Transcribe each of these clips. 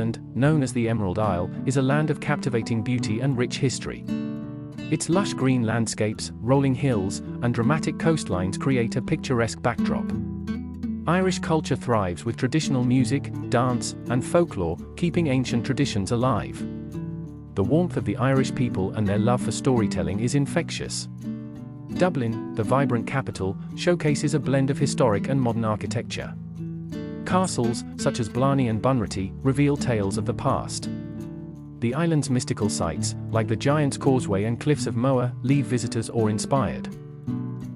Ireland, known as the Emerald Isle, is a land of captivating beauty and rich history. Its lush green landscapes, rolling hills, and dramatic coastlines create a picturesque backdrop. Irish culture thrives with traditional music, dance, and folklore, keeping ancient traditions alive. The warmth of the Irish people and their love for storytelling is infectious. Dublin, the vibrant capital, showcases a blend of historic and modern architecture. Castles, such as Blarney and Bunratty, reveal tales of the past. The island's mystical sites, like the Giant's Causeway and cliffs of Moher, leave visitors awe-inspired.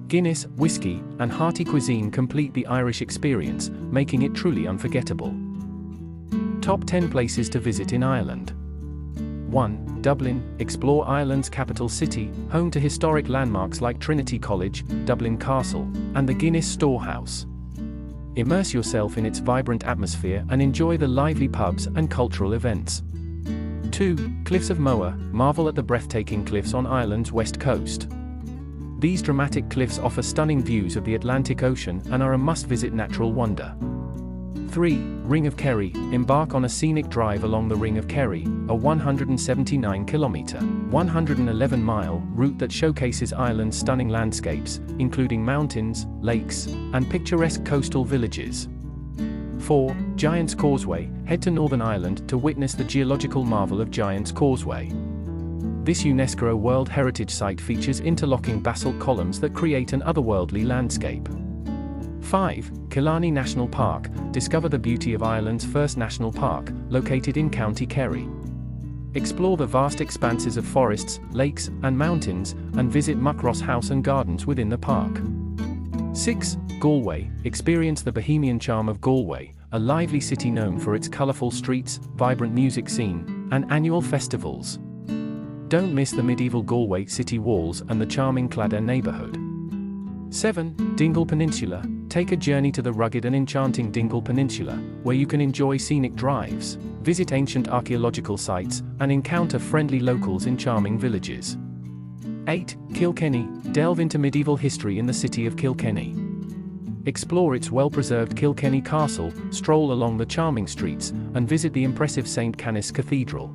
Guinness, whiskey, and hearty cuisine complete the Irish experience, making it truly unforgettable. Top 10 places to visit in Ireland. 1. Dublin. Explore Ireland's capital city, home to historic landmarks like Trinity College, Dublin Castle, and the Guinness Storehouse. Immerse yourself in its vibrant atmosphere and enjoy the lively pubs and cultural events. 2. Cliffs of Moher. Marvel at the breathtaking cliffs on Ireland's west coast. These dramatic cliffs offer stunning views of the Atlantic Ocean and are a must-visit natural wonder. 3. Ring of Kerry. Embark on a scenic drive along the Ring of Kerry, a 179-kilometer, 111-mile route that showcases Ireland's stunning landscapes, including mountains, lakes, and picturesque coastal villages. 4. Giant's Causeway. Head to Northern Ireland to witness the geological marvel of Giant's Causeway. This UNESCO World Heritage Site features interlocking basalt columns that create an otherworldly landscape. 5. Killarney National Park. Discover the beauty of Ireland's first national park, located in County Kerry. Explore the vast expanses of forests, lakes, and mountains, and visit Muckross House and Gardens within the park. 6. Galway. Experience the bohemian charm of Galway, a lively city known for its colorful streets, vibrant music scene, and annual festivals. Don't miss the medieval Galway city walls and the charming Claddagh neighborhood. 7. Dingle Peninsula. Take a journey to the rugged and enchanting Dingle Peninsula, where you can enjoy scenic drives, visit ancient archaeological sites, and encounter friendly locals in charming villages. 8. Kilkenny. Delve into medieval history in the city of Kilkenny. Explore its well-preserved Kilkenny Castle, stroll along the charming streets, and visit the impressive St. Canice Cathedral.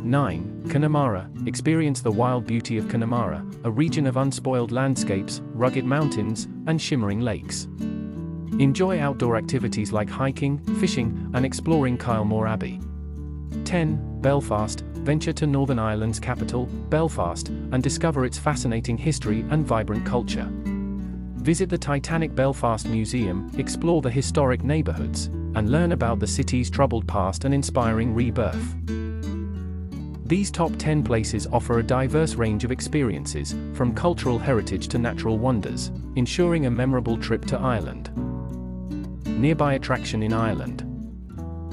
9. Connemara. Experience the wild beauty of Connemara, a region of unspoiled landscapes, rugged mountains, and shimmering lakes. Enjoy outdoor activities like hiking, fishing, and exploring Killarney Abbey. 10. Belfast. Venture to Northern Ireland's capital, Belfast, and discover its fascinating history and vibrant culture. Visit the Titanic Belfast Museum, explore the historic neighborhoods, and learn about the city's troubled past and inspiring rebirth. These top 10 places offer a diverse range of experiences, from cultural heritage to natural wonders, ensuring a memorable trip to Ireland. Nearby attraction in Ireland.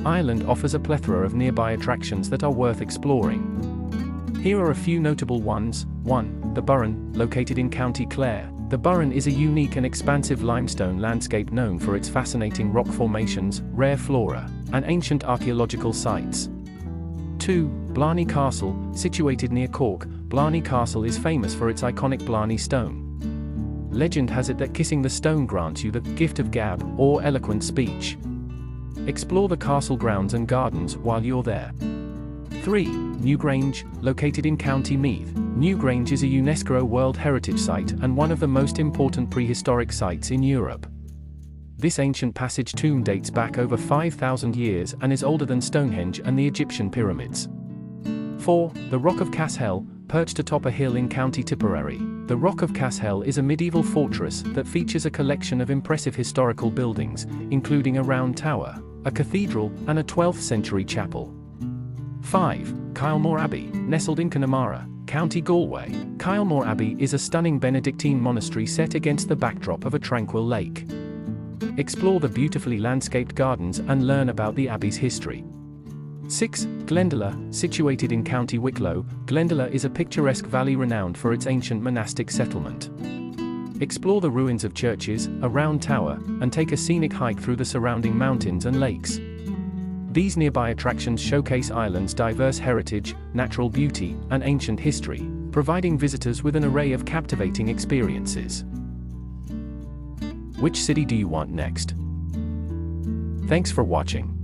Ireland offers a plethora of nearby attractions that are worth exploring. Here are a few notable ones. 1. The Burren, located in County Clare. The Burren is a unique and expansive limestone landscape known for its fascinating rock formations, rare flora, and ancient archaeological sites. 2. Blarney Castle, situated near Cork. Blarney Castle is famous for its iconic Blarney stone. Legend has it that kissing the stone grants you the gift of gab, or eloquent speech. Explore the castle grounds and gardens while you're there. 3. Newgrange, located in County Meath. Newgrange is a UNESCO World Heritage Site and one of the most important prehistoric sites in Europe. This ancient passage tomb dates back over 5,000 years and is older than Stonehenge and the Egyptian pyramids. 4. The Rock of Cashel, perched atop a hill in County Tipperary. The Rock of Cashel is a medieval fortress that features a collection of impressive historical buildings, including a round tower, a cathedral, and a 12th century chapel. 5. Killarney Abbey, nestled in Connemara, County Galway. Killarney Abbey is a stunning Benedictine monastery set against the backdrop of a tranquil lake. Explore the beautifully landscaped gardens and learn about the abbey's history. 6. Glendalough, situated in County Wicklow. Glendalough is a picturesque valley renowned for its ancient monastic settlement. Explore the ruins of churches, a round tower, and take a scenic hike through the surrounding mountains and lakes. These nearby attractions showcase Ireland's diverse heritage, natural beauty, and ancient history, providing visitors with an array of captivating experiences. Which city do you want next? Thanks for watching.